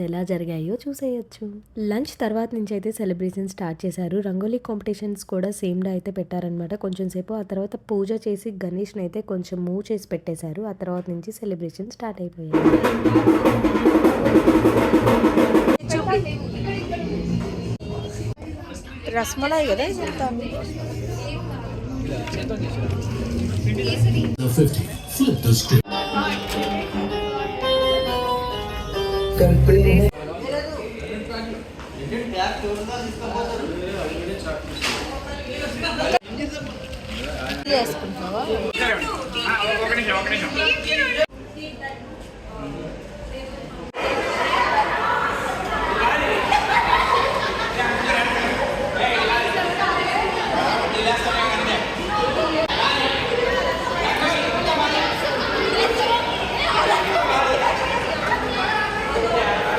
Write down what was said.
ఎలా జరిగాయో చూసేయొచ్చు. లంచ్ తర్వాత నుంచి అయితే సెలబ్రేషన్ స్టార్ట్ చేశారు. రంగోలీ కాంపిటీషన్స్ కూడా సేమ్ డే అయితే పెట్టారనమాట. కొంచెం సేపు ఆ తర్వాత పూజ చేసి గణేష్‌ని అయితే కొంచెం మూవ్ చేసి పెట్టేశారు. ఆ తర్వాత నుంచి సెలబ్రేషన్ స్టార్ట్ అయిపోయాయి. రసమలై కదా ఇదంతా. 50. Flip the script. చేసుకుంటావా?